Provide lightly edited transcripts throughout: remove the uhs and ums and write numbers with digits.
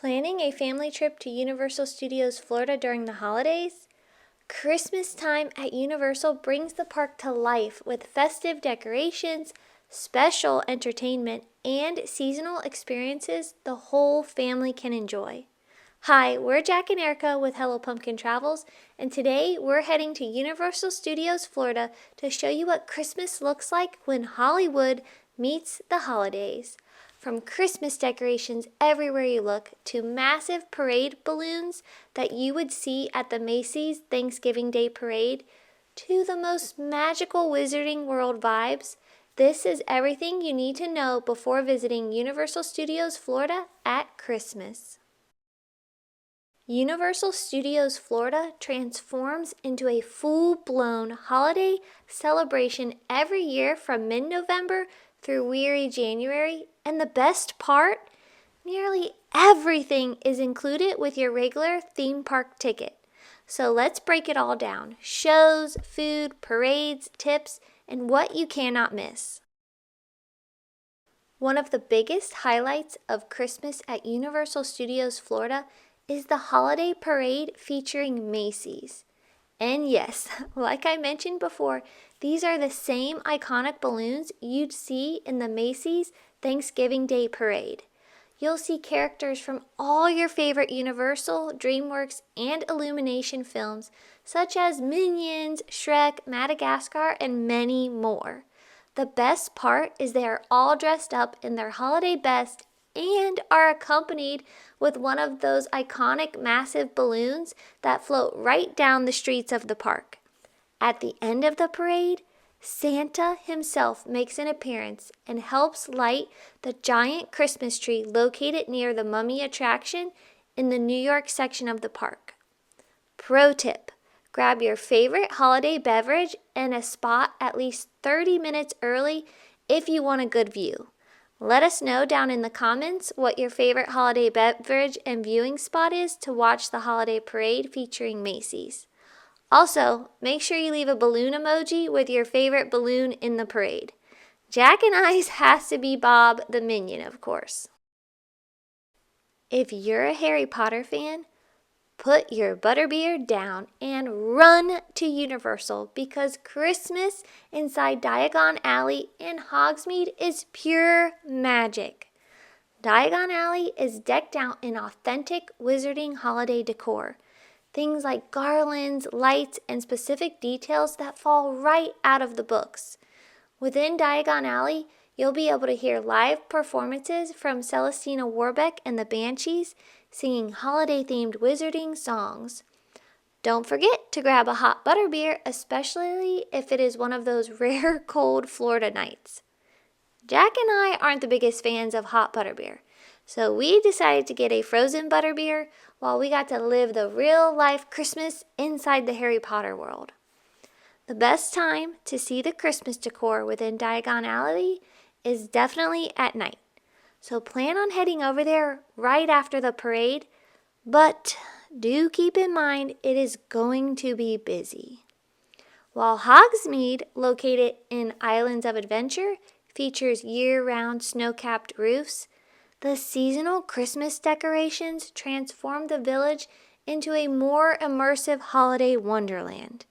Planning a family trip to Universal Studios Florida during the holidays? Christmas time at Universal brings the park to life with festive decorations, special entertainment, and seasonal experiences the whole family can enjoy. Hi, we're Jack and Erica with Hello Pumpkin Travels, and today we're heading to Universal Studios Florida to show you what Christmas looks like when Hollywood meets the holidays. From Christmas decorations everywhere you look to massive parade balloons that you would see at the Macy's Thanksgiving Day Parade to the most magical Wizarding World vibes, this is everything you need to know before visiting Universal Studios Florida at Christmas. Universal Studios Florida transforms into a full-blown holiday celebration every year from mid-November through weary January, and the best part? Nearly everything is included with your regular theme park ticket. So let's break it all down: shows, food, parades, tips, and what you cannot miss. One of the biggest highlights of Christmas at Universal Studios Florida is the holiday parade featuring Macy's. And yes, like I mentioned before, these are the same iconic balloons you'd see in the Macy's Thanksgiving Day Parade. You'll see characters from all your favorite Universal, DreamWorks, and Illumination films, such as Minions, Shrek, Madagascar, and many more. The best part is they are all dressed up in their holiday best and are accompanied with one of those iconic massive balloons that float right down the streets of the park. At the end of the parade, Santa himself makes an appearance and helps light the giant Christmas tree located near the Mummy attraction in the New York section of the park. Pro tip: grab your favorite holiday beverage and a spot at least 30 minutes early if you want a good view. Let us know down in the comments what your favorite holiday beverage and viewing spot is to watch the holiday parade featuring Macy's. Also, make sure you leave a balloon emoji with your favorite balloon in the parade. Jack and I's has to be Bob the Minion, of course. If you're a Harry Potter fan, put your butterbeer down and run to Universal because Christmas inside Diagon Alley in Hogsmeade is pure magic. Diagon Alley is decked out in authentic Wizarding holiday decor. Things like garlands, lights, and specific details that fall right out of the books. Within Diagon Alley, you'll be able to hear live performances from Celestina Warbeck and the Banshees singing holiday-themed Wizarding songs. Don't forget to grab a hot butterbeer, especially if it is one of those rare cold Florida nights. Jack and I aren't the biggest fans of hot butterbeer, so we decided to get a frozen butterbeer while we got to live the real-life Christmas inside the Harry Potter world. The best time to see the Christmas decor within Diagon Alley is definitely at night. So plan on heading over there right after the parade, but do keep in mind it is going to be busy. While Hogsmeade, located in Islands of Adventure, features year-round snow-capped roofs, the seasonal Christmas decorations transform the village into a more immersive holiday wonderland.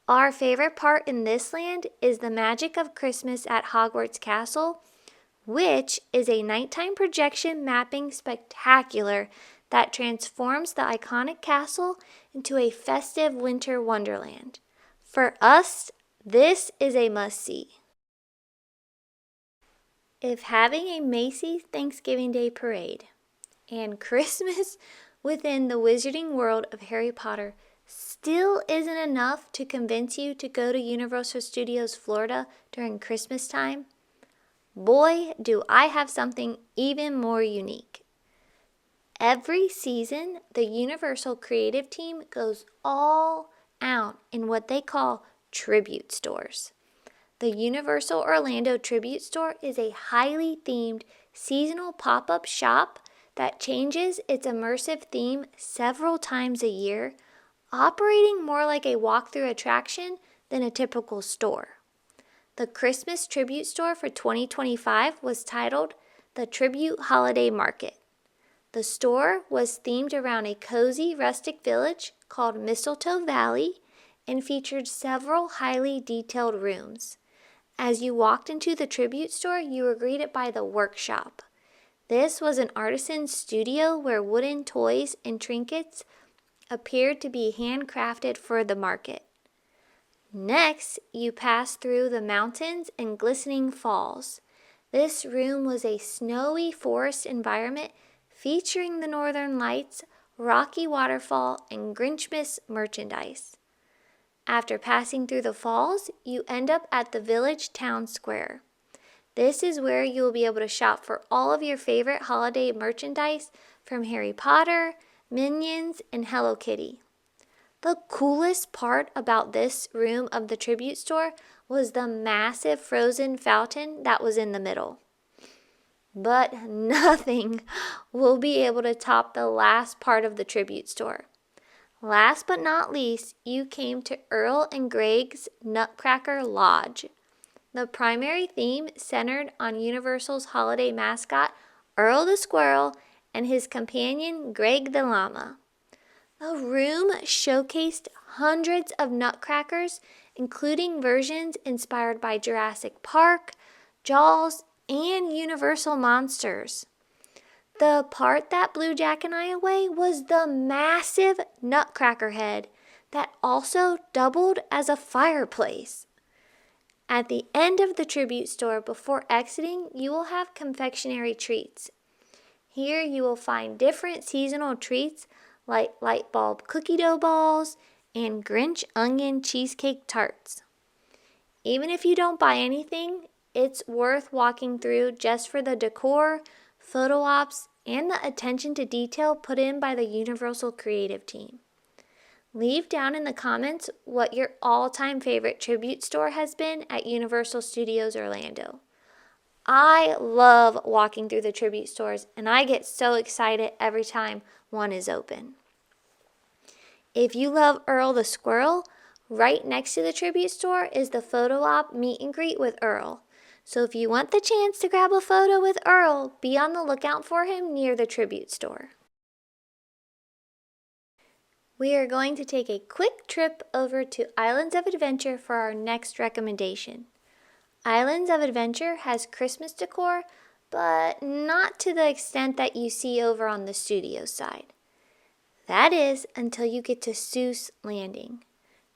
Our favorite part in this land is the magic of Christmas at Hogwarts Castle, which is a nighttime projection mapping spectacular that transforms the iconic castle into a festive winter wonderland. For us, this is a must-see. If having a Macy's Thanksgiving Day Parade and Christmas within the Wizarding world of Harry Potter still isn't enough to convince you to go to Universal Studios Florida during Christmas time, boy, do I have something even more unique. Every season, the Universal creative team goes all out in what they call tribute stores. The Universal Orlando Tribute Store is a highly themed seasonal pop-up shop that changes its immersive theme several times a year, operating more like a walkthrough attraction than a typical store. The Christmas Tribute Store for 2025 was titled the Tribute Holiday Market. The store was themed around a cozy rustic village called Mistletoe Valley and featured several highly detailed rooms. As you walked into the tribute store, you were greeted by the workshop. This was an artisan's studio where wooden toys and trinkets appeared to be handcrafted for the market. Next, you passed through the mountains and glistening falls. This room was a snowy forest environment featuring the northern lights, rocky waterfall, and Grinchmas merchandise. After passing through the falls, you end up at the village town square. This is where you will be able to shop for all of your favorite holiday merchandise from Harry Potter, Minions, and Hello Kitty. The coolest part about this room of the tribute store was the massive frozen fountain that was in the middle. But nothing will be able to top the last part of the tribute store. Last but not least, you came to Earl and Greg's Nutcracker Lodge. The primary theme centered on Universal's holiday mascot, Earl the Squirrel, and his companion, Greg the Llama. The room showcased hundreds of nutcrackers, including versions inspired by Jurassic Park, Jaws, and Universal monsters. The part that blew Jack and I away was the massive nutcracker head that also doubled as a fireplace. At the end of the tribute store, before exiting, you will have confectionery treats. Here you will find different seasonal treats like light bulb cookie dough balls and Grinch onion cheesecake tarts. Even if you don't buy anything, it's worth walking through just for the decor, photo ops, and the attention to detail put in by the Universal creative team. Leave down in the comments what your all-time favorite tribute store has been at Universal Studios Orlando. I love walking through the tribute stores, and I get so excited every time one is open. If you love Earl the Squirrel, right next to the tribute store is the photo op meet and greet with Earl. So if you want the chance to grab a photo with Earl, be on the lookout for him near the tribute store. We are going to take a quick trip over to Islands of Adventure for our next recommendation. Islands of Adventure has Christmas decor, but not to the extent that you see over on the studio side. That is until you get to Seuss Landing.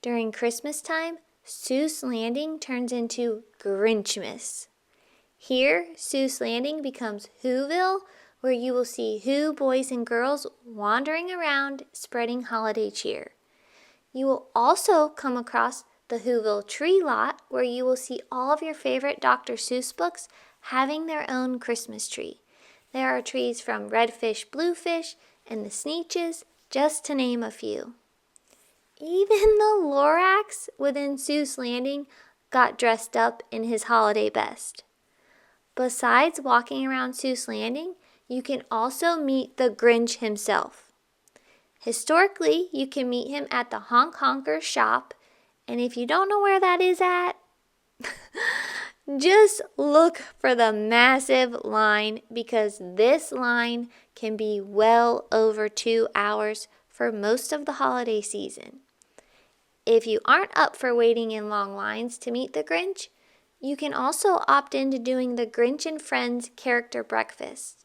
During Christmas time, Seuss Landing turns into Grinchmas. Here, Seuss Landing becomes Whoville, where you will see Who boys and girls wandering around spreading holiday cheer. You will also come across the Whoville Tree Lot, where you will see all of your favorite Dr. Seuss books having their own Christmas tree. There are trees from Redfish, Bluefish, and the Sneetches, just to name a few. Even the Lorax within Seuss Landing got dressed up in his holiday best. Besides walking around Seuss Landing, you can also meet the Grinch himself. Historically, you can meet him at the Honk Honker shop, and if you don't know where that is at, just look for the massive line, because this line can be well over 2 hours for most of the holiday season. If you aren't up for waiting in long lines to meet the Grinch, you can also opt into doing the Grinch and Friends character breakfast.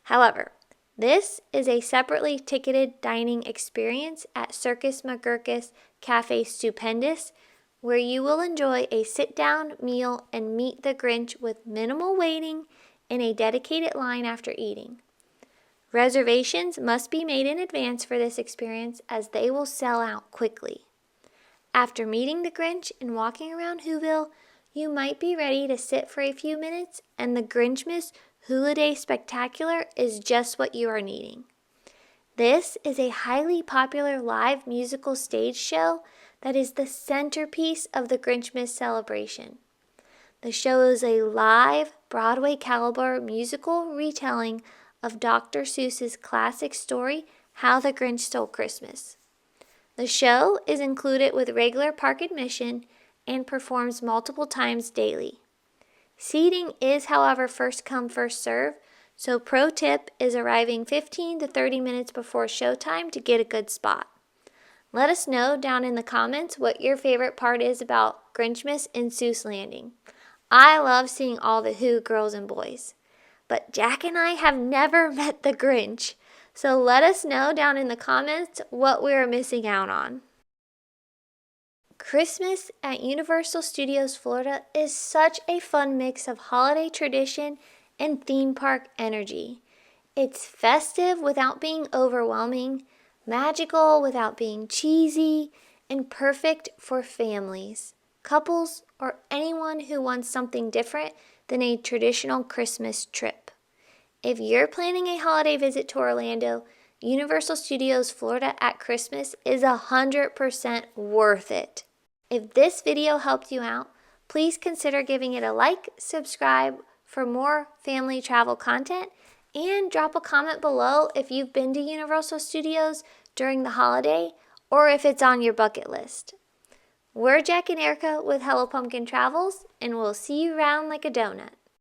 However, this is a separately ticketed dining experience at Circus McGurkus Cafe Stupendous, where you will enjoy a sit-down meal and meet the Grinch with minimal waiting in a dedicated line after eating. Reservations must be made in advance for this experience, as they will sell out quickly. After meeting the Grinch and walking around Whoville, you might be ready to sit for a few minutes, and the Grinchmas Holiday Spectacular is just what you are needing. This is a highly popular live musical stage show that is the centerpiece of the Grinchmas celebration. The show is a live, Broadway-caliber musical retelling of Dr. Seuss's classic story, How the Grinch Stole Christmas. The show is included with regular park admission and performs multiple times daily. Seating is, however, first come, first serve, So pro tip is arriving 15 to 30 minutes before showtime to get a good spot. Let us know down in the comments what your favorite part is about Grinchmas and Seuss Landing. I love seeing all the Who girls and boys. But Jack and I have never met the Grinch, so let us know down in the comments what we're missing out on. Christmas at Universal Studios Florida is such a fun mix of holiday tradition and theme park energy. It's festive without being overwhelming, magical without being cheesy, and perfect for families, couples, or anyone who wants something different than a traditional Christmas trip. If you're planning a holiday visit to Orlando, Universal Studios Florida at Christmas is 100% worth it. If this video helped you out, please consider giving it a like, subscribe for more family travel content, and drop a comment below if you've been to Universal Studios during the holiday or if it's on your bucket list. We're Jack and Erica with Hello Pumpkin Travels, and we'll see you around like a donut.